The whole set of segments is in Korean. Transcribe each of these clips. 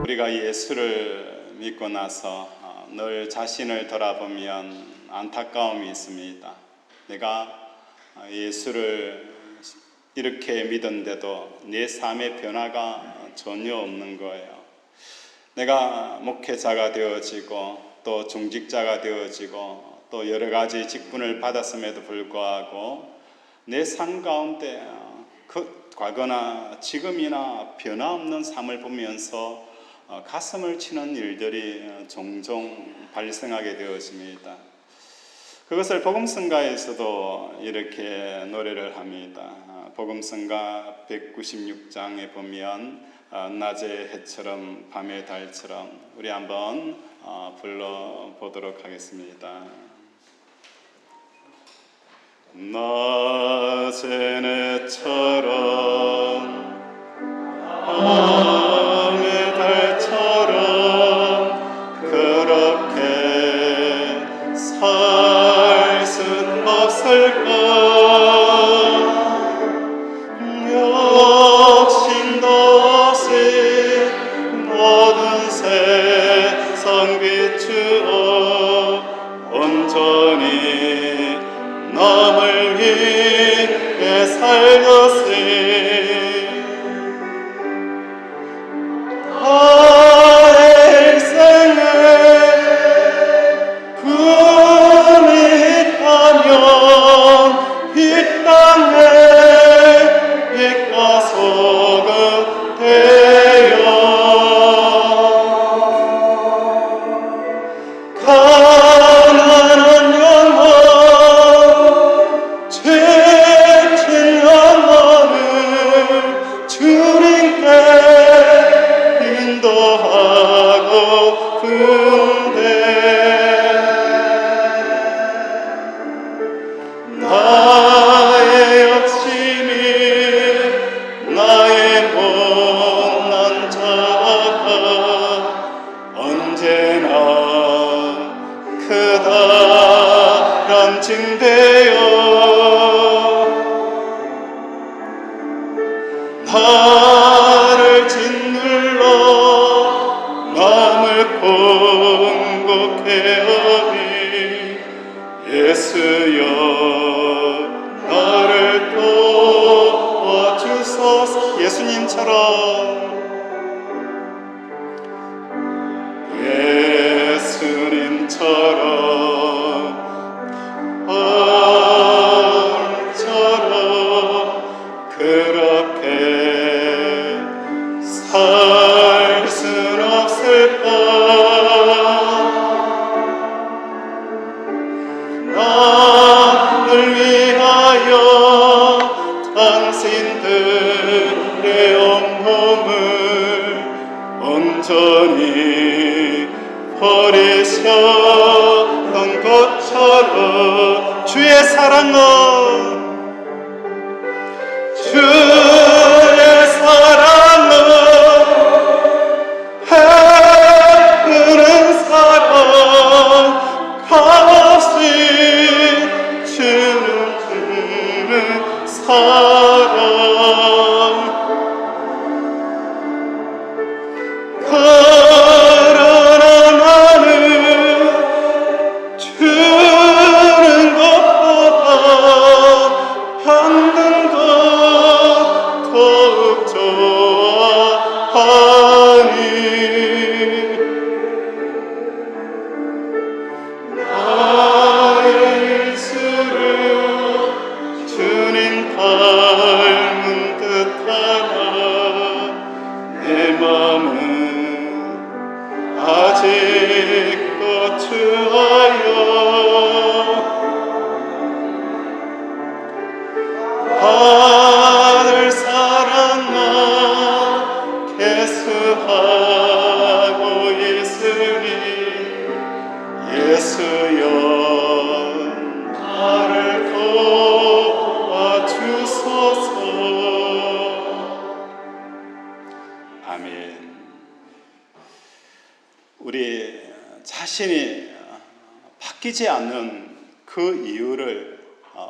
우리가 예수를 믿고 나서 늘 자신을 돌아보면 안타까움이 있습니다. 내가 예수를 이렇게 믿었는데도 내 삶의 변화가 전혀 없는 거예요. 내가 목회자가 되어지고 또 중직자가 되어지고 또 여러 가지 직분을 받았음에도 불구하고 내 삶 가운데 과거나 지금이나 변화없는 삶을 보면서 가슴을 치는 일들이 종종 발생하게 되어집니다. 그것을 복음성가에서도 이렇게 노래를 합니다. 복음성가 196장에 보면 낮의 해처럼 밤의 달처럼 우리 한번 불러보도록 하겠습니다. 낮의 해처럼 밤의 달처럼 그렇게 살 순 없을까? 욕심도 없이 모든 세상 비추어 온전히 남을 위해 살렸으니 일생에 꿈이 있다면 이 땅에 빛과 소금 되어 가난한 영혼 죄진 영혼을 주님께 인도하고픈데 나의 욕심이 나의 못난 자가 언제나 크다란 징대요 나를 짓눌러 마음을 공곡해 하니 예수여 나를 도와주소서. 예수님처럼 그렇게 살 순 없을까? 나를 위하여 당신들의 온몸을 온전히 버리셨던 것처럼 주의 사랑은 베푸는 사랑 값이 주는 사랑 그러나 나는 주는 것보다 받는 것 더욱 좋아하니 나의 입술은 주님 닮은 듯하나 내 마음은 아직도 추하여 하늘 사랑만 계수하고 있으니 예수여 나를 도와주소서. 아멘. 우리 자신이 바뀌지 않는 그 이유를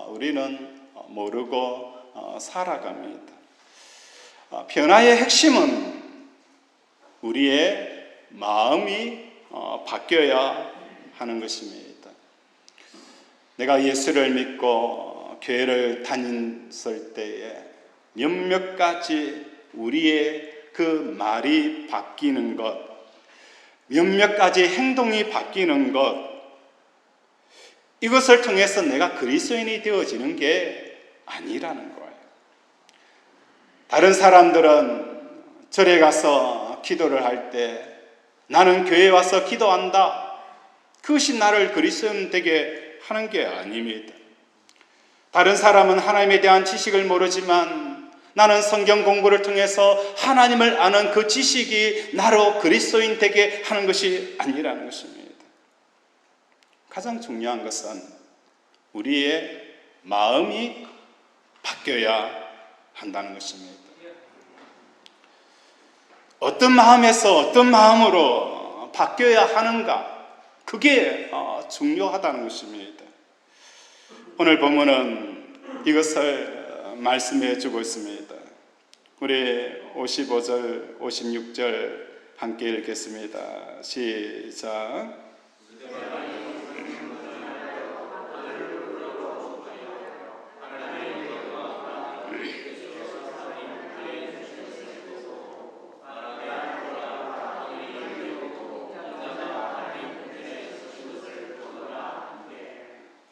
우리는 모르고 살아갑니다. 변화의 핵심은 우리의 마음이 바뀌어야 하는 것입니다. 내가 예수를 믿고 교회를 다녔을 때에 몇몇 가지 우리의 그 말이 바뀌는 것, 몇몇 가지 행동이 바뀌는 것, 이것을 통해서 내가 그리스도인이 되어지는 게 아니라는 거예요. 다른 사람들은 절에 가서 기도를 할 때 나는 교회에 와서 기도한다, 그것이 나를 그리스도인 되게 하는 게 아닙니다. 다른 사람은 하나님에 대한 지식을 모르지만 나는 성경 공부를 통해서 하나님을 아는 그 지식이 나로 그리스도인 되게 하는 것이 아니라는 것입니다. 가장 중요한 것은 우리의 마음이 바뀌어야 한다는 것입니다. 어떤 마음에서 어떤 마음으로 바뀌어야 하는가, 그게 중요하다는 것입니다. 오늘 본문은 이것을 말씀해 주고 있습니다. 우리 55절, 56절 함께 읽겠습니다. 시작.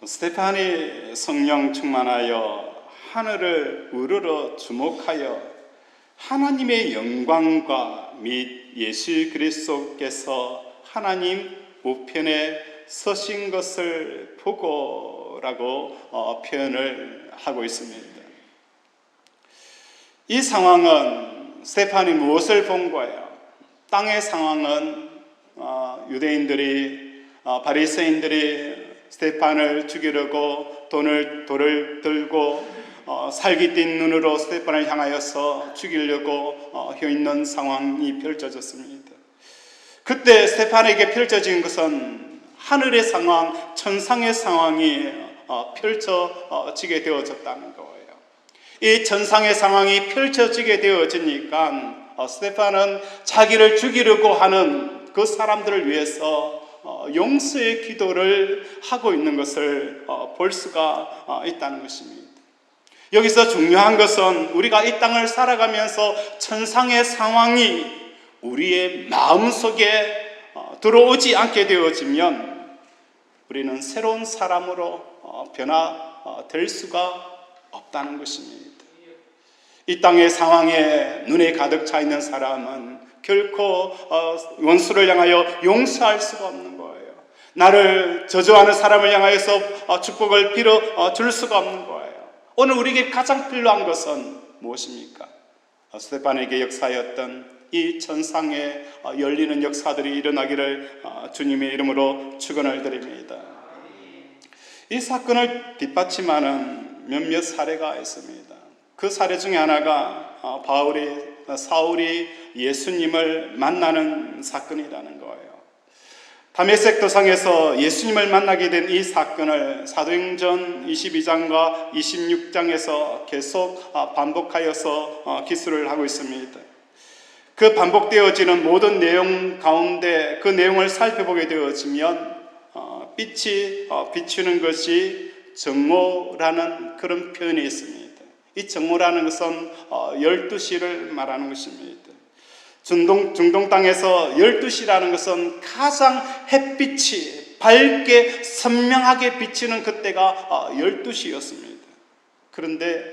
스데반이 성령 충만하여 하늘을 우러러 주목하여 하나님의 영광과 및 예수 그리스도께서 하나님 우편에 서신 것을 보고라고 표현을 하고 있습니다. 이 상황은 스데반이 무엇을 본 거예요? 땅의 상황은 유대인들이 바리새인들이 스데반을 죽이려고 돌을 들고 살깃빛 눈으로 스데반을 향하여서 죽이려고 혀 있는 상황이 펼쳐졌습니다. 그때 스데반에게 펼쳐진 것은 하늘의 상황, 천상의 상황이 펼쳐지게 되어졌다는 거예요. 이 천상의 상황이 펼쳐지게 되어지니까 스데반은 자기를 죽이려고 하는 그 사람들을 위해서 용서의 기도를 하고 있는 것을 볼 수가 있다는 것입니다. 여기서 중요한 것은 우리가 이 땅을 살아가면서 천상의 상황이 우리의 마음속에 들어오지 않게 되어지면 우리는 새로운 사람으로 변화될 수가 없다는 것입니다. 이 땅의 상황에 눈에 가득 차 있는 사람은 결코 원수를 향하여 용서할 수가 없는 거예요. 나를 저주하는 사람을 향하여서 축복을 빌어 줄 수가 없는 거예요. 오늘 우리에게 가장 필요한 것은 무엇입니까? 스데반에게 역사였던 이 천상에 열리는 역사들이 일어나기를 주님의 이름으로 축원을 드립니다. 이 사건을 뒷받침하는 몇몇 사례가 있습니다. 그 사례 중에 하나가 사울이 예수님을 만나는 사건이라는 거예요. 다메섹 도상에서 예수님을 만나게 된 이 사건을 사도행전 22장과 26장에서 계속 반복하여서 기술을 하고 있습니다. 그 반복되어지는 모든 내용 가운데 그 내용을 살펴보게 되어지면 빛이 비추는 것이 정오라는 그런 표현이 있습니다. 이 정오라는 것은 12시를 말하는 것입니다. 중동 땅에서 12시라는 것은 가장 햇빛이 밝게 선명하게 비치는 그때가 12시였습니다. 그런데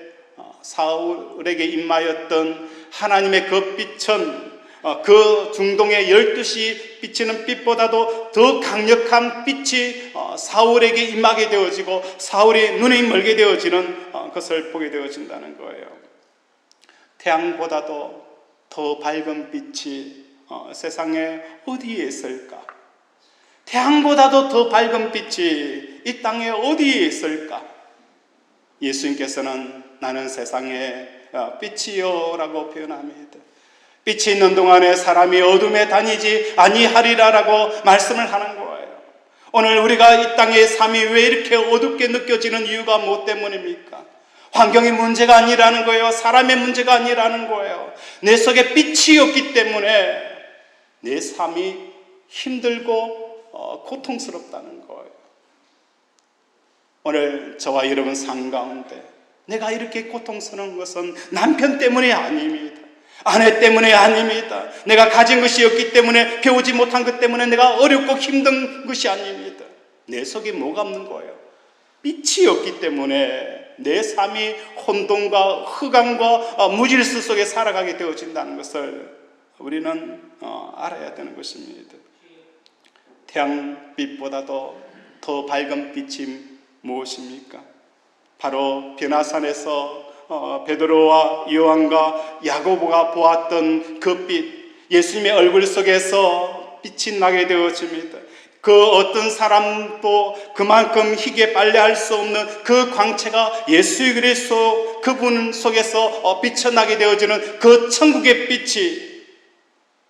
사울에게 임하였던 하나님의 그 빛은 그 중동의 12시 비치는 빛보다도 더 강력한 빛이 사울에게 임하게 되어지고 사울의 눈이 멀게 되어지는 것을 보게 되어진다는 거예요. 태양보다도 더 밝은 빛이 세상에 어디에 있을까? 태양보다도 더 밝은 빛이 이 땅에 어디에 있을까? 예수님께서는 나는 세상의 빛이요 라고 표현합니다. 빛이 있는 동안에 사람이 어둠에 다니지 아니하리라라고 말씀을 하는 거예요. 오늘 우리가 이 땅의 삶이 왜 이렇게 어둡게 느껴지는 이유가 무엇 때문입니까? 환경의 문제가 아니라는 거예요. 사람의 문제가 아니라는 거예요. 내 속에 빛이 없기 때문에 내 삶이 힘들고 고통스럽다는 거예요. 오늘 저와 여러분 삶 가운데 내가 이렇게 고통스러운 것은 남편 때문이 아닙니다. 아내 때문에 아닙니다. 내가 가진 것이 없기 때문에, 배우지 못한 것 때문에 내가 어렵고 힘든 것이 아닙니다. 내 속에 뭐가 없는 거예요? 빛이 없기 때문에 내 삶이 혼돈과 흑암과 무질서 속에 살아가게 되어진다는 것을 우리는 알아야 되는 것입니다. 태양빛보다도 더 밝은 빛이 무엇입니까? 바로 변화산에서 베드로와 요한과 야고보가 보았던 그 빛, 예수님의 얼굴 속에서 빛이 나게 되어집니다. 그 어떤 사람도 그만큼 희게 빨래할 수 없는 그 광채가 예수 그리스도 그분 속에서 비춰나게 되어지는 그 천국의 빛이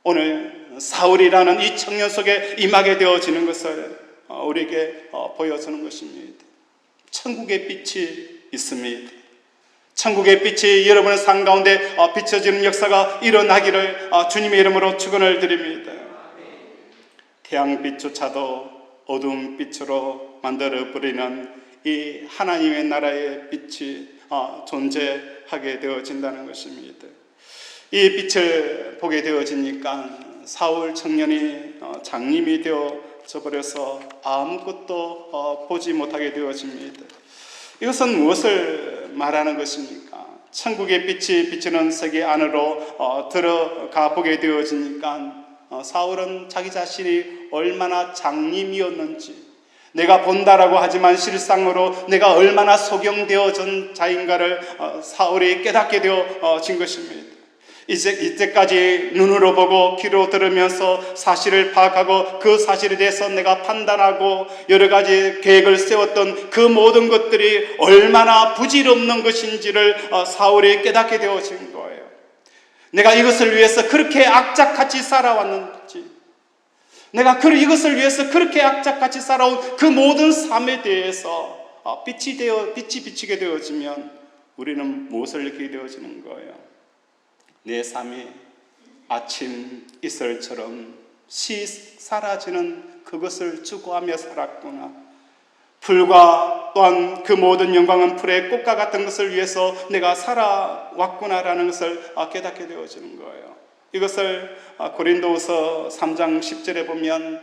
오늘 사울이라는 이 청년 속에 임하게 되어지는 것을 우리에게 보여주는 것입니다. 천국의 빛이 있습니다. 천국의 빛이 여러분의 삶 가운데 비춰지는 역사가 일어나기를 주님의 이름으로 축원을 드립니다. 태양빛조차도 어두운 빛으로 만들어버리는 이 하나님의 나라의 빛이 존재하게 되어진다는 것입니다. 이 빛을 보게 되어지니까 사울 청년이 장님이 되어져 버려서 아무것도 보지 못하게 되어집니다. 이것은 무엇을 말하는 것입니까? 천국의 빛이 비치는 세계 안으로 들어가 보게 되어지니까 사울은 자기 자신이 얼마나 장님이었는지, 내가 본다라고 하지만 실상으로 내가 얼마나 소경되어진 자인가를 사울이 깨닫게 되어진 것입니다. 이때까지 눈으로 보고 귀로 들으면서 사실을 파악하고 그 사실에 대해서 내가 판단하고 여러 가지 계획을 세웠던 그 모든 것들이 얼마나 부질없는 것인지를 사울이 깨닫게 되어진 거예요. 내가 이것을 위해서 그렇게 악착같이 살아왔는지, 내가 이것을 위해서 그렇게 악착같이 살아온 그 모든 삶에 대해서 빛이 비치게 되어지면 우리는 무엇을 느끼게 되어지는 거예요? 내 삶이 아침 이슬처럼 씩 사라지는 그것을 추구하며 살았구나. 풀과 또한 그 모든 영광은 풀의 꽃과 같은 것을 위해서 내가 살아왔구나라는 것을 깨닫게 되어지는 거예요. 이것을 고린도후서 3장 10절에 보면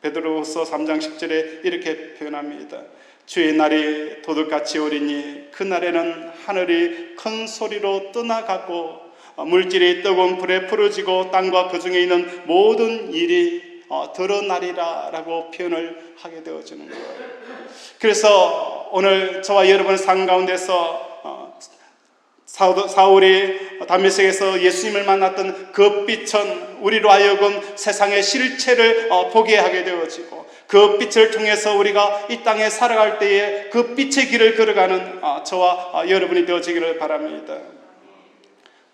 베드로후서 3장 10절에 이렇게 표현합니다. 주의 날이 도둑같이 오리니 그날에는 하늘이 큰 소리로 떠나가고 물질이 뜨거운 불에 부러지고 땅과 그 중에 있는 모든 일이 드러나리라 라고 표현을 하게 되어지는 거예요. 그래서 오늘 저와 여러분의 삶 가운데서 사울이 다메섹에서 예수님을 만났던 그 빛은 우리로 하여금 세상의 실체를 보게 하게 되어지고, 그 빛을 통해서 우리가 이 땅에 살아갈 때에 그 빛의 길을 걸어가는 저와 여러분이 되어지기를 바랍니다.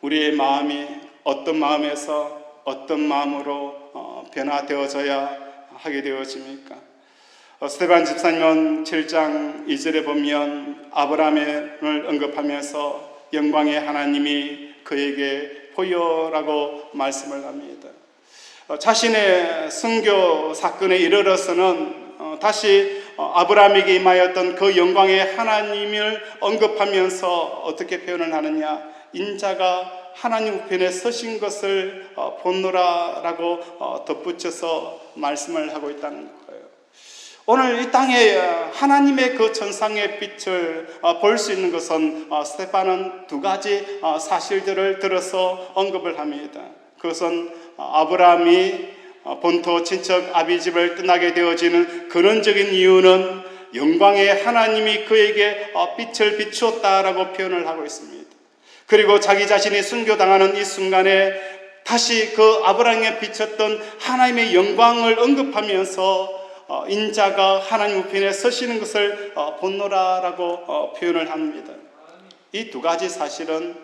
우리의 마음이 어떤 마음에서 어떤 마음으로 변화되어져야 하게 되어집니까? 스데반 집사님은 7장 2절에 보면 아브라함을 언급하면서 영광의 하나님이 그에게 보여라고 말씀을 합니다. 자신의 선교 사건에 이르러서는 다시 아브라함에게 임하였던 그 영광의 하나님을 언급하면서 어떻게 표현을 하느냐, 인자가 하나님 우편에 서신 것을 본노라라고 덧붙여서 말씀을 하고 있다는 거예요. 오늘 이 땅에 하나님의 그 천상의 빛을 볼 수 있는 것은 스데반은 두 가지 사실들을 들어서 언급을 합니다. 그것은 아브라함이 본토 친척 아비집을 떠나게 되어지는 근원적인 이유는 영광의 하나님이 그에게 빛을 비추었다라고 표현을 하고 있습니다. 그리고 자기 자신이 순교당하는 이 순간에 다시 그 아브라함에 비쳤던 하나님의 영광을 언급하면서 인자가 하나님 우편에 서시는 것을 본노라라고 표현을 합니다. 이 두 가지 사실은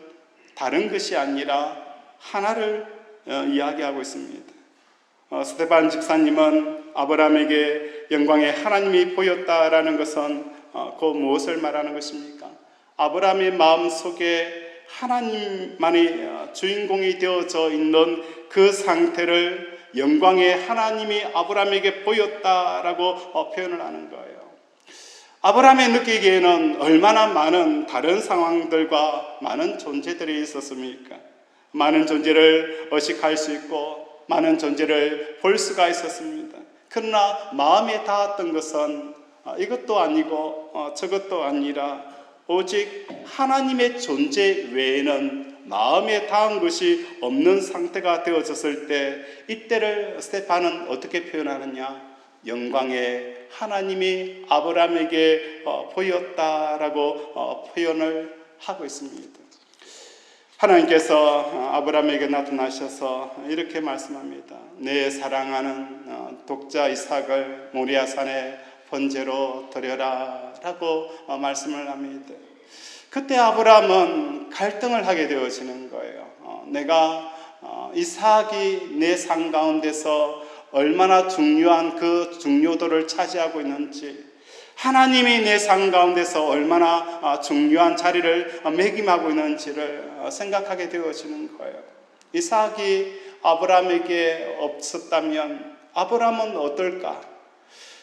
다른 것이 아니라 하나를 이야기하고 있습니다. 스데반 집사님은 아브라함에게 영광의 하나님이 보였다라는 것은 그 무엇을 말하는 것입니까? 아브라함의 마음속에 하나님만이 주인공이 되어져 있는 그 상태를 영광의 하나님이 아브라함에게 보였다라고 표현을 하는 거예요. 아브라함이 느끼기에는 얼마나 많은 다른 상황들과 많은 존재들이 있었습니까? 많은 존재를 의식할 수 있고 많은 존재를 볼 수가 있었습니다. 그러나 마음에 닿았던 것은 이것도 아니고 저것도 아니라 오직 하나님의 존재 외에는 마음에 닿은 것이 없는 상태가 되어졌을 때, 이때를 스테판은 어떻게 표현하느냐? 영광의 하나님이 아브라함에게 보였다라고 표현을 하고 있습니다. 하나님께서 아브라함에게 나타나셔서 이렇게 말씀합니다. 내 사랑하는 독자 이삭을 모리아산에 번제로 드려라 라고 말씀을 합니다. 그때 아브라함은 갈등을 하게 되어지는 거예요. 내가 이삭이 내 삶 가운데서 얼마나 중요한 그 중요도를 차지하고 있는지, 하나님이 내 삶 가운데서 얼마나 중요한 자리를 매김하고 있는지를 생각하게 되어지는 거예요. 이삭이 아브라함에게 없었다면 아브라함은 어떨까?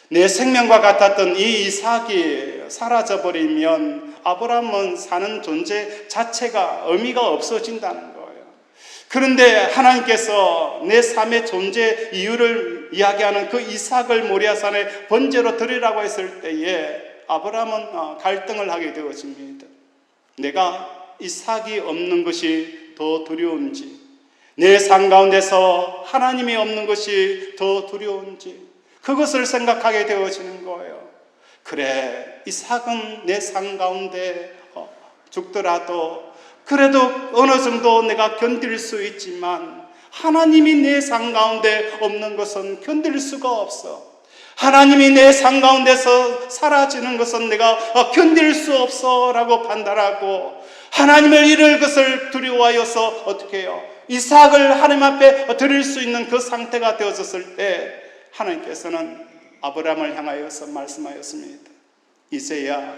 내 생명과 같았던 이 이삭이 사라져버리면 아브라함은 사는 존재 자체가 의미가 없어진다는 거예요. 그런데 하나님께서 내 삶의 존재 이유를 이야기하는 그 이삭을 모리아산에 번제로 드리라고 했을 때에 아브라함은 갈등을 하게 되어집니다. 내가 이삭이 없는 것이 더 두려운지, 내 삶 가운데서 하나님이 없는 것이 더 두려운지, 그것을 생각하게 되어지는 거예요. 그래, 이삭은 내 삶 가운데 죽더라도 그래도 어느 정도 내가 견딜 수 있지만 하나님이 내 삶 가운데 없는 것은 견딜 수가 없어. 하나님이 내 삶 가운데서 사라지는 것은 내가 견딜 수 없어 라고 판단하고, 하나님을 잃을 것을 두려워하여서 어떻게 해요? 이삭을 하나님 앞에 드릴 수 있는 그 상태가 되어졌을 때 하나님께서는 아브라함을 향하여서 말씀하였습니다. 이제야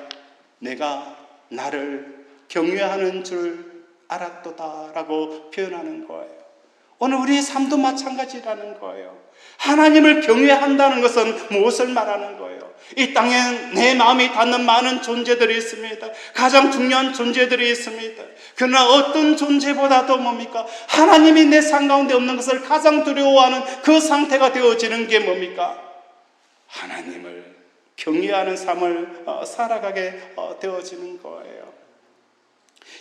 내가 나를 경외하는 줄 알았도다 라고 표현하는 거예요. 오늘 우리의 삶도 마찬가지라는 거예요. 하나님을 경외한다는 것은 무엇을 말하는 거예요? 이 땅에 내 마음이 닿는 많은 존재들이 있습니다. 가장 중요한 존재들이 있습니다. 그러나 어떤 존재보다도 뭡니까? 하나님이 내 삶 가운데 없는 것을 가장 두려워하는 그 상태가 되어지는 게 뭡니까? 하나님을 경외하는 삶을 살아가게 되어지는 거예요.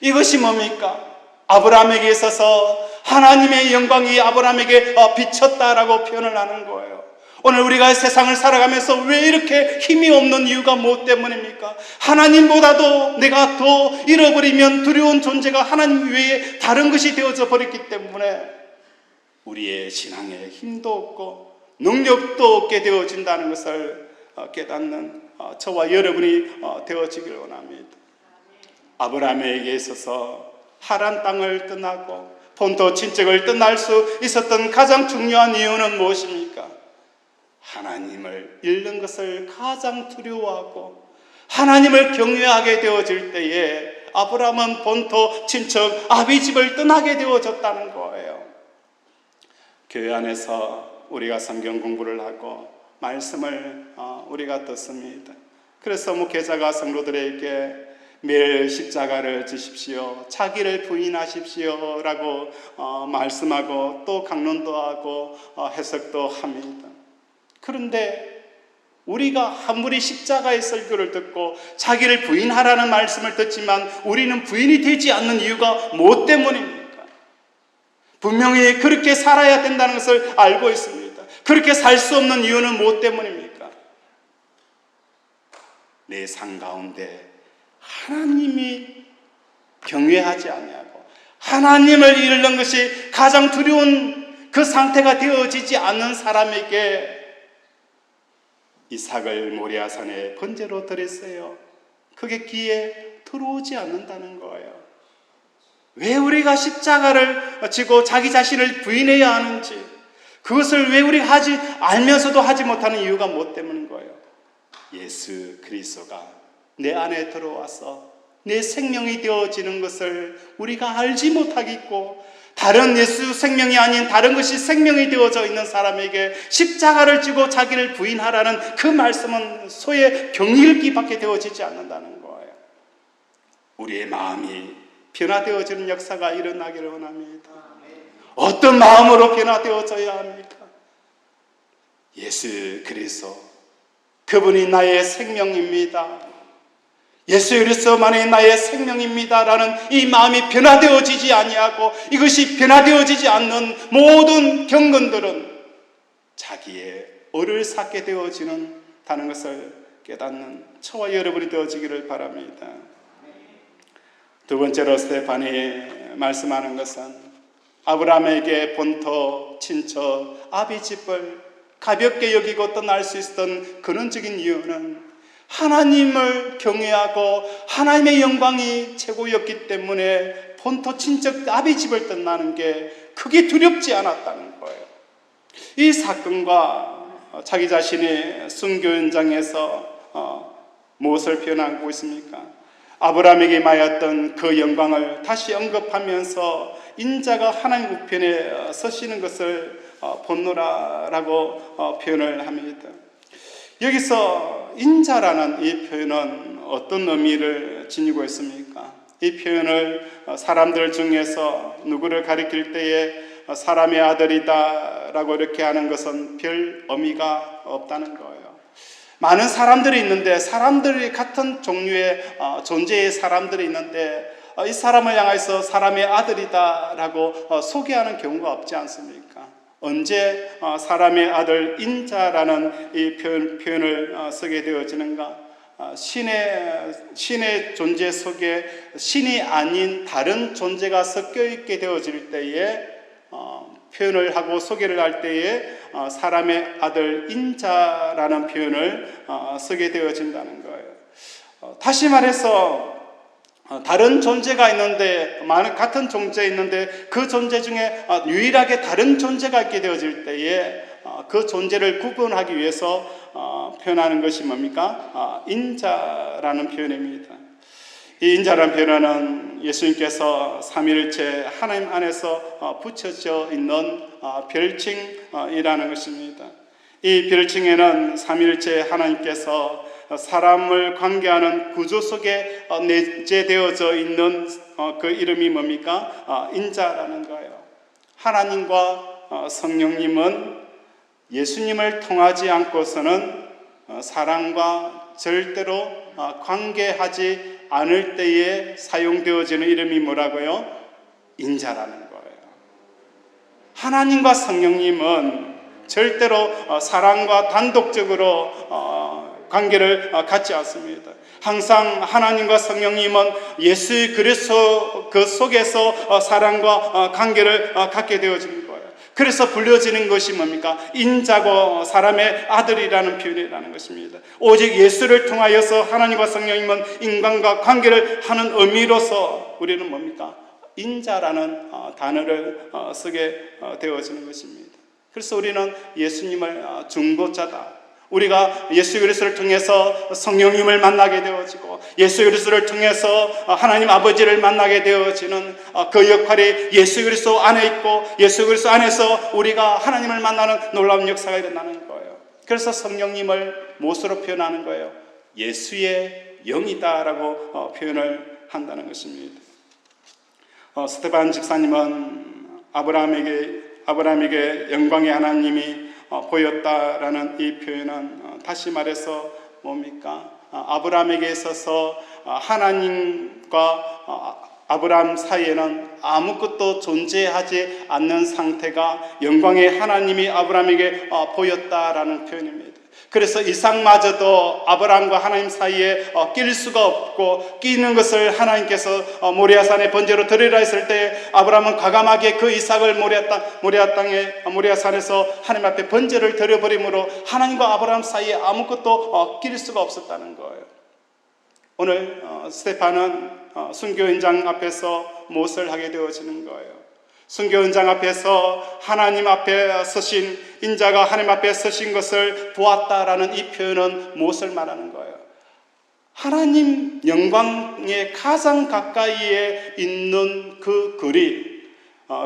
이것이 뭡니까? 아브라함에게 있어서 하나님의 영광이 아브라함에게 비쳤다라고 표현을 하는 거예요. 오늘 우리가 세상을 살아가면서 왜 이렇게 힘이 없는 이유가 무엇 때문입니까? 하나님보다도 내가 더 잃어버리면 두려운 존재가 하나님 외에 다른 것이 되어져 버렸기 때문에 우리의 신앙에 힘도 없고 능력도 없게 되어진다는 것을 깨닫는 저와 여러분이 되어지길 원합니다. 아브라함에게 있어서 하란 땅을 떠나고 본토 친척을 떠날 수 있었던 가장 중요한 이유는 무엇입니까? 하나님을 잃는 것을 가장 두려워하고 하나님을 경외하게 되어질 때에 아브라함은 본토 친척 아비집을 떠나게 되어졌다는 거예요. 교회 안에서 우리가 성경 공부를 하고 말씀을 우리가 듣습니다. 그래서 목회자가 성도들에게 매일 십자가를 지십시오, 자기를 부인하십시오 라고 말씀하고 또 강론도 하고 해석도 합니다. 그런데 우리가 아무리 십자가의 설교를 듣고 자기를 부인하라는 말씀을 듣지만 우리는 부인이 되지 않는 이유가 무엇 때문입니까? 분명히 그렇게 살아야 된다는 것을 알고 있습니다. 그렇게 살 수 없는 이유는 무엇 때문입니까? 내 삶 가운데 하나님이 경외하지 아니하고 하나님을 잃는 것이 가장 두려운 그 상태가 되어지지 않는 사람에게 이삭을 모리아산에 번제로 드렸어요. 그게 귀에 들어오지 않는다는 거예요. 왜 우리가 십자가를 지고 자기 자신을 부인해야 하는지, 그것을 왜 우리가 알면서도 하지 못하는 이유가 무엇 때문인 거예요? 예수 그리스도가 내 안에 들어와서 내 생명이 되어지는 것을 우리가 알지 못하겠고, 다른 예수 생명이 아닌 다른 것이 생명이 되어져 있는 사람에게 십자가를 지고 자기를 부인하라는 그 말씀은 소의 경일기밖에 되어지지 않는다는 거예요. 우리의 마음이 변화되어지는 역사가 일어나기를 원합니다. 어떤 마음으로 변화되어져야 합니까? 예수 그리스도, 그분이 나의 생명입니다. 예수 그리스도만이 나의 생명입니다라는 이 마음이 변화되어지지 아니하고, 이것이 변화되어지지 않는 모든 경건들은 자기의 얼을 삭게 되어지는 다는 것을 깨닫는 저와 여러분이 되어지기를 바랍니다. 두 번째로 스데반이 말씀하는 것은 아브라함에게 본토, 친척, 아비집을 가볍게 여기고 떠날 수 있었던 근원적인 이유는 하나님을 경외하고 하나님의 영광이 최고였기 때문에 본토, 친척, 아비집을 떠나는 게 크게 두렵지 않았다는 거예요. 이 사건과 자기 자신이 순교 현장에서 무엇을 표현하고 있습니까? 아브라함에게 임하였던 그 영광을 다시 언급하면서 인자가 하나님 우편에 서시는 것을 본노라라고 표현을 합니다. 여기서 인자라는 이 표현은 어떤 의미를 지니고 있습니까? 이 표현을 사람들 중에서 누구를 가리킬 때에 사람의 아들이다 라고 이렇게 하는 것은 별 의미가 없다는 거예요. 많은 사람들이 있는데, 사람들이 같은 종류의 존재의 사람들이 있는데, 이 사람을 향해서 사람의 아들이다 라고 소개하는 경우가 없지 않습니까? 언제 사람의 아들 인자라는 이 표현을 쓰게 되어지는가? 신의 존재 속에 신이 아닌 다른 존재가 섞여 있게 되어질 때에 표현을 하고 소개를 할 때에 사람의 아들 인자라는 표현을 쓰게 되어진다는 거예요. 다시 말해서 다른 존재가 있는데, 같은 존재 있는데 그 존재 중에 유일하게 다른 존재가 있게 되어질 때에 그 존재를 구분하기 위해서 표현하는 것이 뭡니까? 인자라는 표현입니다. 이 인자라는 표현은 예수님께서 삼위일체 하나님 안에서 붙여져 있는 별칭이라는 것입니다. 이 별칭에는 삼위일체 하나님께서 사람을 관계하는 구조 속에 내재되어져 있는 그 이름이 뭡니까? 인자라는 거예요. 하나님과 성령님은 예수님을 통하지 않고서는 사람과 절대로 관계하지 않을 때에 사용되어지는 이름이 뭐라고요? 인자라는 거예요. 하나님과 성령님은 절대로 사람과 단독적으로 관계를 갖지 않습니다. 항상 하나님과 성령님은 예수 그리스도 그 속에서 사람과 관계를 갖게 되어지는 거예요. 그래서 불려지는 것이 뭡니까? 인자고 사람의 아들이라는 표현이라는 것입니다. 오직 예수를 통하여서 하나님과 성령님은 인간과 관계를 하는 의미로서 우리는 뭡니까? 인자라는 단어를 쓰게 되어지는 것입니다. 그래서 우리는 예수님을 중보자다, 우리가 예수 그리스도를 통해서 성령님을 만나게 되어지고 예수 그리스도를 통해서 하나님 아버지를 만나게 되어지는 그 역할이 예수 그리스도 안에 있고, 예수 그리스도 안에서 우리가 하나님을 만나는 놀라운 역사가 일어나는 거예요. 그래서 성령님을 무엇으로 표현하는 거예요? 예수의 영이다라고 표현을 한다는 것입니다. 스테반 집사님은 아브라함에게 영광의 하나님이 보였다라는 이 표현은 다시 말해서 뭡니까? 아브라함에게 있어서 하나님과 아브라함 사이에는 아무것도 존재하지 않는 상태가 영광의 하나님이 아브라함에게 보였다라는 표현입니다. 그래서 이삭마저도 아브라함과 하나님 사이에 낄 수가 없고, 끼는 것을 하나님께서 모리아산에 번제로 드리라 했을 때 아브라함은 과감하게 그 이삭을 모리아산에서 하나님 앞에 번제를 드려버림으로 하나님과 아브라함 사이에 아무것도 낄 수가 없었다는 거예요. 오늘 스데반은 순교 현장 앞에서 무엇을 하게 되어지는 거예요? 순교 현장 앞에서 하나님 앞에 서신 인자가 하나님 앞에 서신 것을 보았다라는 이 표현은 무엇을 말하는 거예요? 하나님 영광에 가장 가까이에 있는 그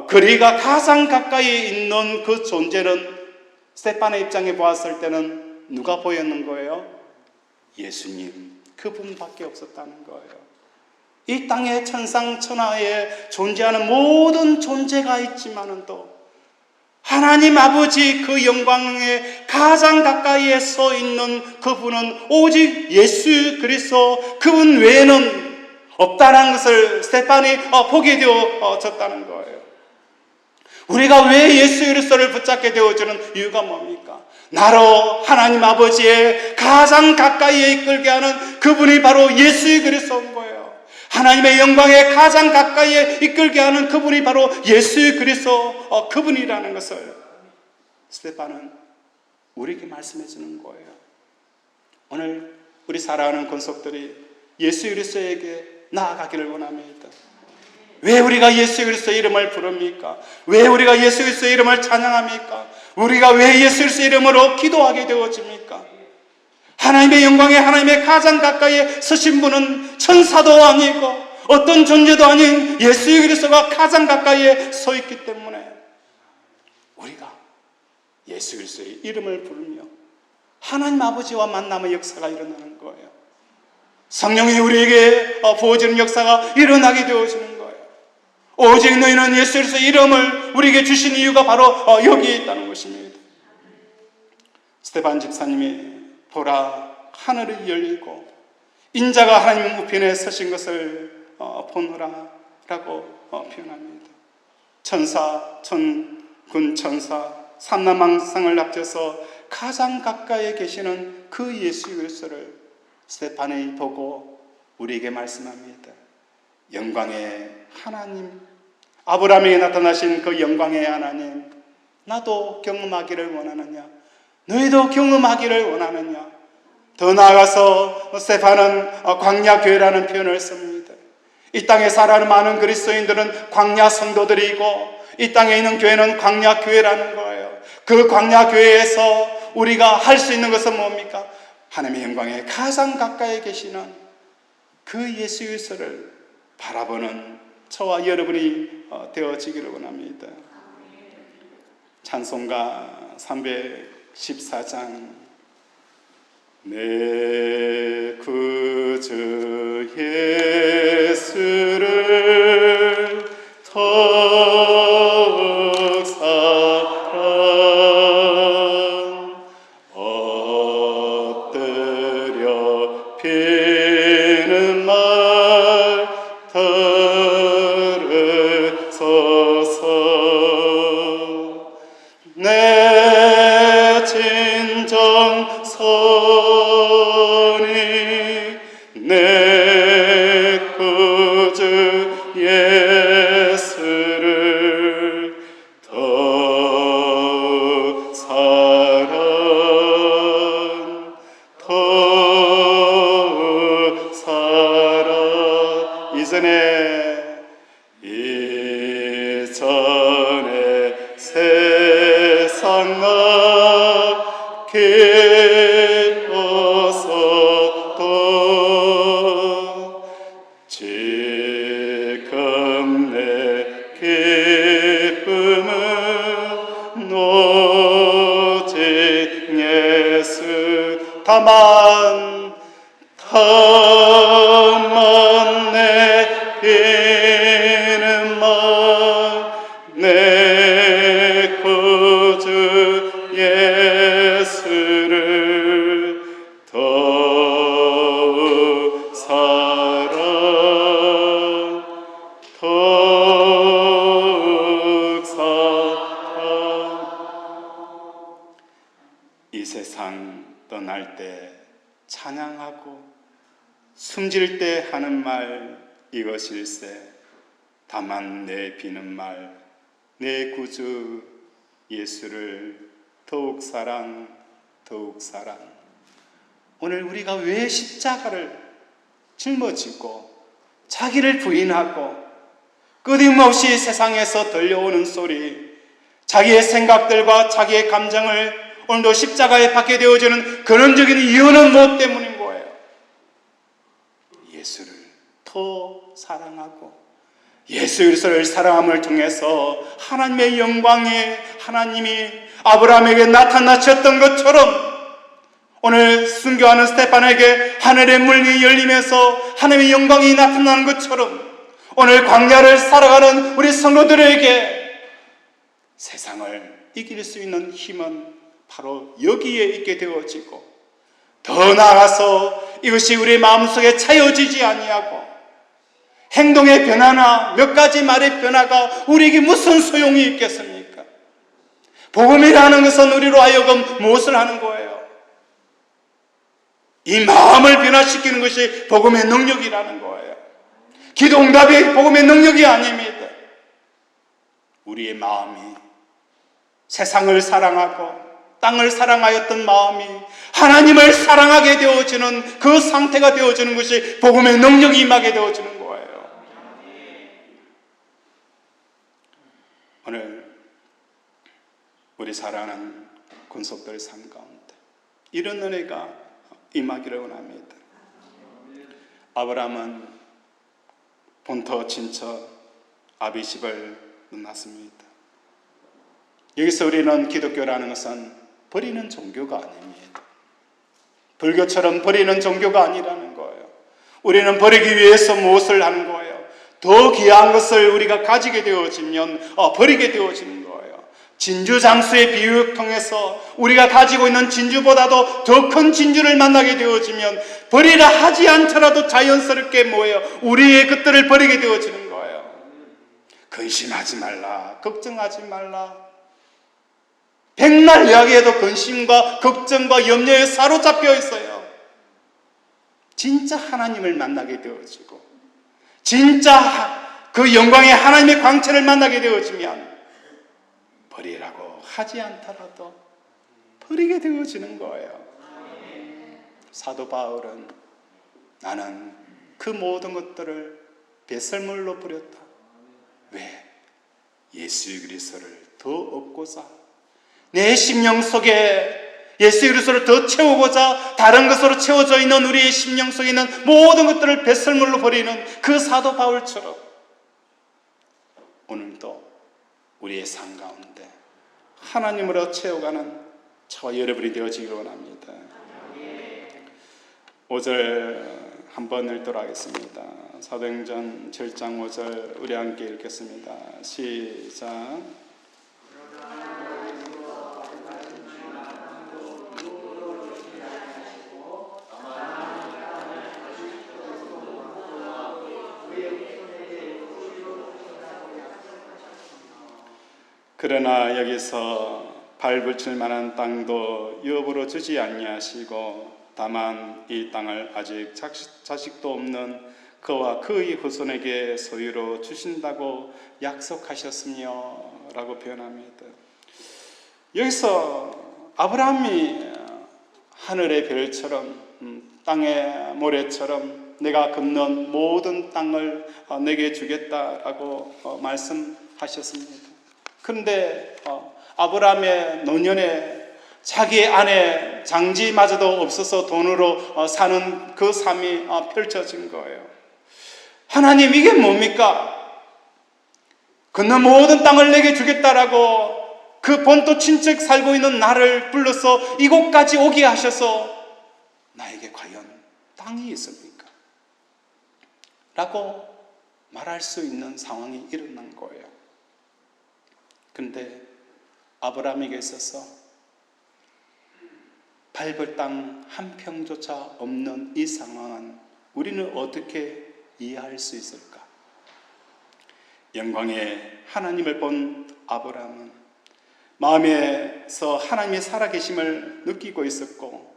거리가 가장 가까이에 있는 그 존재는 스데반의 입장에 보았을 때는 누가 보였는 거예요? 예수님, 그분밖에 없었다는 거예요. 이 땅에 천상천하에 존재하는 모든 존재가 있지만은 또 하나님 아버지 그 영광에 가장 가까이에 서 있는 그분은 오직 예수 그리스도, 그분 외에는 없다는 것을 스데반이 보게 되어졌다는 거예요. 우리가 왜 예수 그리스도를 붙잡게 되어지는 이유가 뭡니까? 나로 하나님 아버지의 가장 가까이에 이끌게 하는 그분이 바로 예수 그리스도인 거예요. 하나님의 영광에 가장 가까이에 이끌게 하는 그분이 바로 예수 그리스도 그분이라는 것을 스데반은 우리에게 말씀해 주는 거예요. 오늘 우리 사랑하는 권속들이 예수 그리스도에게 나아가기를 원합니다. 왜 우리가 예수 그리스도의 이름을 부릅니까? 왜 우리가 예수 그리스도의 이름을 찬양합니까? 우리가 왜 예수 그리스도의 이름으로 기도하게 되어집니까? 하나님의 영광에 하나님의 가장 가까이에 서신 분은 천사도 아니고 어떤 존재도 아닌 예수 그리스도가 가장 가까이에 서 있기 때문에 우리가 예수 그리스도의 이름을 부르며 하나님 아버지와 만남의 역사가 일어나는 거예요. 성령이 우리에게 부어지는 역사가 일어나게 되어지는 거예요. 오직 너희는 예수 그리스도의 이름을 우리에게 주신 이유가 바로 여기에 있다는 것입니다. 스데반 집사님이 보라, 하늘이 열리고 인자가 하나님 우편에 서신 것을 보노라 라고 표현합니다. 천사, 천군 천사, 삼라망상을 합쳐서 가장 가까이에 계시는 그 예수 그리스도를 스데반이 보고 우리에게 말씀합니다. 영광의 하나님, 아브라함에게 나타나신 그 영광의 하나님, 나도 경험하기를 원하느냐? 너희도 경험하기를 원하느냐? 더 나아가서 스데반은 광야교회라는 표현을 씁니다. 이 땅에 살아가는 많은 그리스도인들은 광야 성도들이고 이 땅에 있는 교회는 광야교회라는 거예요. 그 광야교회에서 우리가 할 수 있는 것은 뭡니까? 하나님의 영광에 가장 가까이 계시는 그 예수 그리스도를 바라보는 저와 여러분이 되어지기를 원합니다. 찬송가 314장 내 구주 예수를 더욱 사랑 엎드려 비는 말 들으소서 내 진정 선이 내 구주 예수를 더욱 사랑 더욱 사랑 이전에 세상 기뻐서도 지금 내 기쁨은 오직 예수 다만 내 비는 내 구주 예수를 더욱 사랑 더욱 사랑 이 세상 떠날 때 찬양하고 숨질 때 하는 말 이것일세 다만 내 비는 말 내 구주 예수를 더욱 사랑 더욱 사랑. 오늘 우리가 왜 십자가를 짊어지고 자기를 부인하고 끊임없이 세상에서 들려오는 소리, 자기의 생각들과 자기의 감정을 오늘도 십자가에 박게 되어지는 근원적인 이유는 무엇 때문인 거예요? 예수를 더 사랑하고 예수 그리스도를 사랑함을 통해서 하나님의 영광에 하나님이 아브라함에게 나타나셨던 것처럼 오늘 순교하는 스테판에게 하늘의 문이 열리면서 하나님의 영광이 나타나는 것처럼 오늘 광야를 살아가는 우리 성도들에게 세상을 이길 수 있는 힘은 바로 여기에 있게 되어지고 더 나아가서 이것이 우리 마음속에 차여지지 아니하고 행동의 변화나 몇 가지 말의 변화가 우리에게 무슨 소용이 있겠습니까? 복음이라는 것은 우리로 하여금 무엇을 하는 거예요? 이 마음을 변화시키는 것이 복음의 능력이라는 거예요. 기도 응답이 복음의 능력이 아닙니다. 우리의 마음이 세상을 사랑하고 땅을 사랑하였던 마음이 하나님을 사랑하게 되어지는 그 상태가 되어지는 것이 복음의 능력이 임하게 되어지는 거예요. 오늘 우리 사랑하는 군속들의 삶 가운데 이런 은혜가 임하기를 원합니다. 아브라함은 본토 친척 아비집을 만났습니다. 여기서 우리는 기독교라는 것은 버리는 종교가 아닙니다. 불교처럼 버리는 종교가 아니라는 거예요. 우리는 버리기 위해서 무엇을 하는 거예요? 더 귀한 것을 우리가 가지게 되어지면 버리게 되어지는 거예요. 진주장수의 비유를 통해서 우리가 가지고 있는 진주보다도 더 큰 진주를 만나게 되어지면 버리라 하지 않더라도 자연스럽게 뭐예요? 우리의 것들을 버리게 되어지는 거예요. 근심하지 말라, 걱정하지 말라. 백날 이야기해도 근심과 걱정과 염려에 사로잡혀 있어요. 진짜 하나님을 만나게 되어지고 진짜 그 영광의 하나님의 광채를 만나게 되어지면 버리라고 하지 않더라도 버리게 되어지는 거예요. 사도 바울은 나는 그 모든 것들을 배설물로 버렸다. 왜? 예수 그리스도를 더 얻고자 내 심령 속에 예수 그리스도를 더 채우고자 다른 것으로 채워져 있는 우리의 심령 속에 있는 모든 것들을 배설물로 버리는 그 사도 바울처럼 오늘도 우리의 삶 가운데 하나님으로 채워가는 저와 여러분이 되어지기를 원합니다. 5절 한번 읽도록 하겠습니다. 사도행전 7장 5절 우리 함께 읽겠습니다. 시작. 그러나 여기서 발붙일 만한 땅도 유업으로 주지 아니하시고 다만 이 땅을 아직 자식도 없는 그와 그의 후손에게 소유로 주신다고 약속하셨으며 라고 표현합니다. 여기서 아브라함이 하늘의 별처럼 땅의 모래처럼 내가 걷는 모든 땅을 내게 주겠다라고 말씀하셨습니다. 그런데 아브라함의 노년에 자기의 아내 장지마저도 없어서 돈으로 사는 그 삶이 펼쳐진 거예요. 하나님 이게 뭡니까? 걷는 모든 땅을 내게 주겠다라고 그 본토 친척 살고 있는 나를 불러서 이곳까지 오게 하셔서 나에게 과연 땅이 있습니까? 라고 말할 수 있는 상황이 일어난 거예요. 근데 아브라함에게 있어서 밟을 땅 한 평조차 없는 이 상황은 우리는 어떻게 이해할 수 있을까? 영광의 하나님을 본 아브라함은 마음에서 하나님의 살아계심을 느끼고 있었고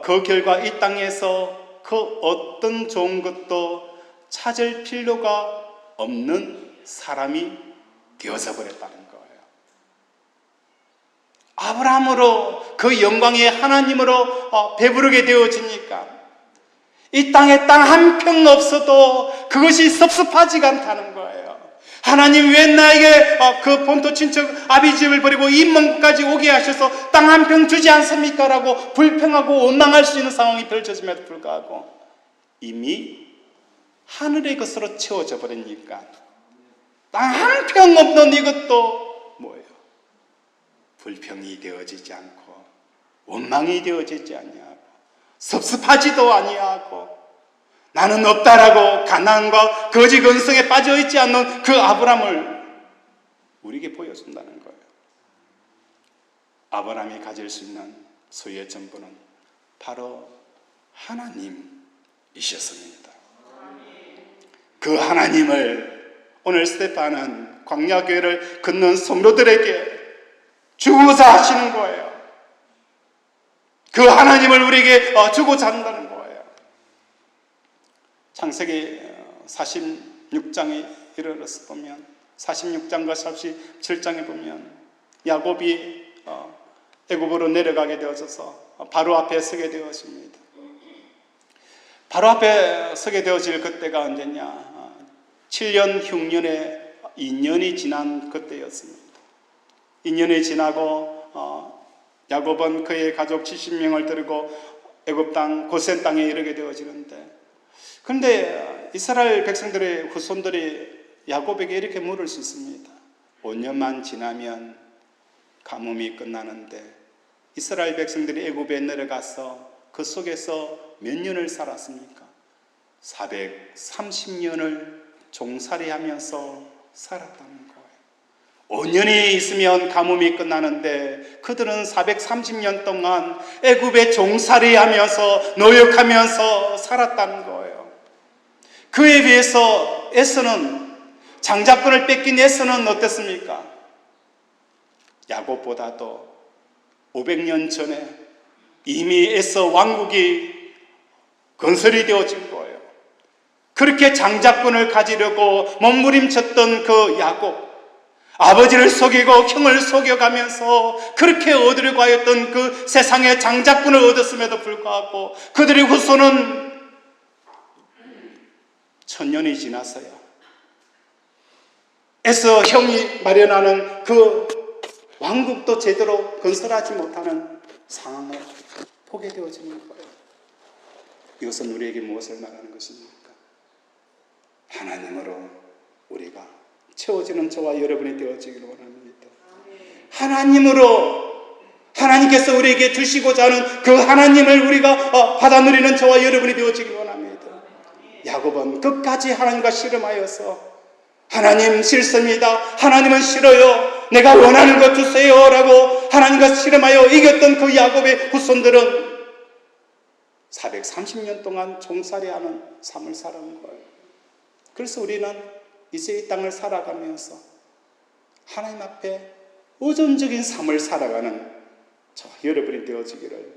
그 결과 이 땅에서 그 어떤 좋은 것도 찾을 필요가 없는 사람이 되어져 버렸다는 거예요. 아브라함으로 그 영광의 하나님으로 배부르게 되어지니까 이 땅에 땅 한 평 없어도 그것이 섭섭하지가 않다는 거예요. 하나님 왜 나에게 그 본토 친척 아비집을 버리고 이 먼 곳까지 오게 하셔서 땅 한 평 주지 않습니까? 라고 불평하고 원망할 수 있는 상황이 펼쳐짐에도 불구하고 이미 하늘의 것으로 채워져 버리니까 땅 한 평 없는 이것도 뭐예요? 불평이 되어지지 않고 원망이 되어지지 아니하고 섭섭하지도 아니하고 나는 없다라고 가난과 거짓 근성에 빠져있지 않는 그 아브라함을 우리에게 보여준다는 거예요. 아브라함이 가질 수 있는 소유의 전부는 바로 하나님이셨습니다. 그 하나님을 오늘 스테파는 광야교회를 걷는 성도들에게 주고자 하시는 거예요. 그 하나님을 우리에게 주고자 한다는 거예요. 창세기 46장에 이르러서 보면 46장과 47장에 보면 야곱이 애굽으로 내려가게 되어져서 바로 앞에 서게 되었습니다. 바로 앞에 서게 되어질 그때가 언제냐? 7년 흉년에 2년이 지난 그때였습니다. 2년이 지나고 야곱은 그의 가족 70명을 데리고 애굽 땅 고센 땅에 이르게 되어지는데, 그런데 이스라엘 백성들의 후손들이 야곱에게 이렇게 물을 수 있습니다. 5년만 지나면 가뭄이 끝나는데 이스라엘 백성들이 애굽에 내려가서 그 속에서 몇 년을 살았습니까? 430년을 종살이하면서 살았다는 거예요. 5년이 있으면 가뭄이 끝나는데 그들은 430년 동안 애굽에 종살이하면서 노역하면서 살았다는 거예요. 그에 비해서 에서는, 장자권을 뺏긴 에서는 어땠습니까? 야곱보다도 500년 전에 이미 에서 왕국이 건설이 되어진 거예요. 그렇게 장자권을 가지려고 몸부림쳤던 그 야곱, 아버지를 속이고 형을 속여가면서 그렇게 얻으려고 하였던 그 세상의 장자권을 얻었음에도 불구하고 그들의 후손은 1000년이 지나서야 에서 형이 마련하는 그 왕국도 제대로 건설하지 못하는 상황을 보게 되어지는 거예요. 이것은 우리에게 무엇을 말하는 것입니까? 하나님으로 우리가 채워지는 저와 여러분이 되어지기를 원합니다. 하나님으로, 하나님께서 우리에게 주시고자 하는 그 하나님을 우리가 받아 누리는 저와 여러분이 되어지기를 원합니다. 야곱은 끝까지 하나님과 씨름하여서 하나님 싫습니다, 하나님은 싫어요, 내가 원하는 것 주세요 라고 하나님과 씨름하여 이겼던 그 야곱의 후손들은 430년 동안 종살이하는 삶을 살아온 거예요. 그래서 우리는 이제 이 땅을 살아가면서 하나님 앞에 의존적인 삶을 살아가는 저 여러분이 되어지기를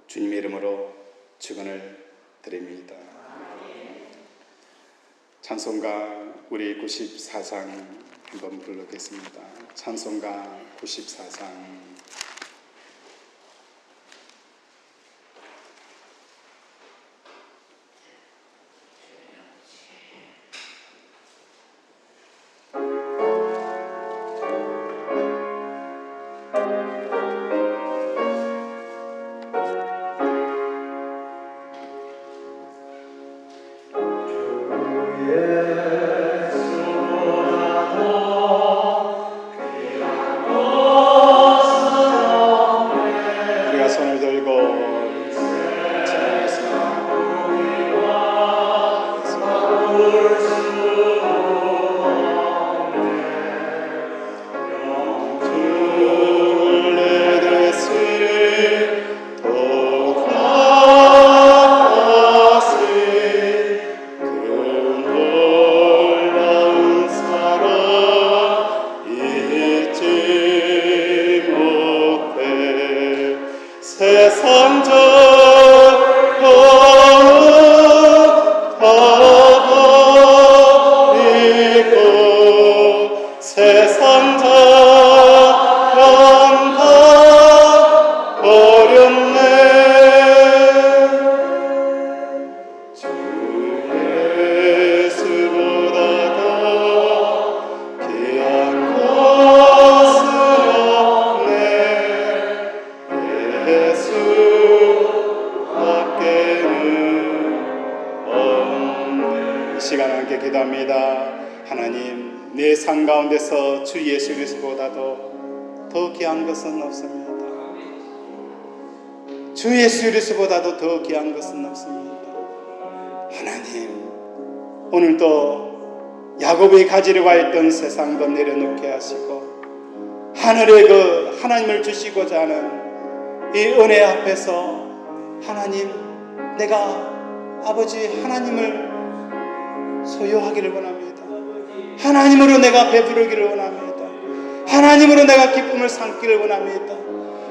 주님의 이름으로 축원을 드립니다. 찬송가 우리 94장 한번 부르겠습니다. 찬송가 94장. 예수라도 귀하고 하나님, 내 삶 가운데서 주 예수 그리스도보다도 더 귀한 것은 없습니다. 주 예수 그리스도보다도 더 귀한 것은 없습니다. 하나님, 오늘도 야곱이 가지려고 했던 세상도 내려놓게 하시고 하늘에 그 하나님을 주시고자 하는 이 은혜 앞에서 하나님, 내가 아버지 하나님을 소유하기를 원합니다. 하나님으로 내가 배부르기를 원합니다. 하나님으로 내가 기쁨을 삼기를 원합니다.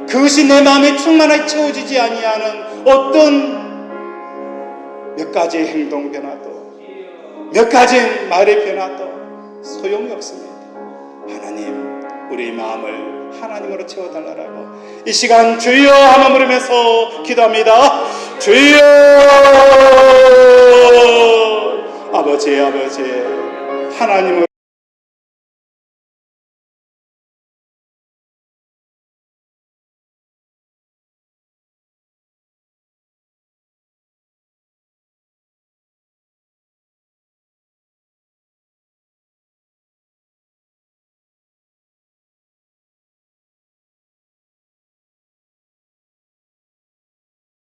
그것이 내 마음에 충만하게 채워지지 아니하는 어떤 몇 가지의 행동 변화도, 몇 가지의 말의 변화도 소용이 없습니다. 하나님, 우리 마음을 하나님으로 채워달라고 이 시간 주여 한번 부르면서 기도합니다. 주여, 아버지 하나님을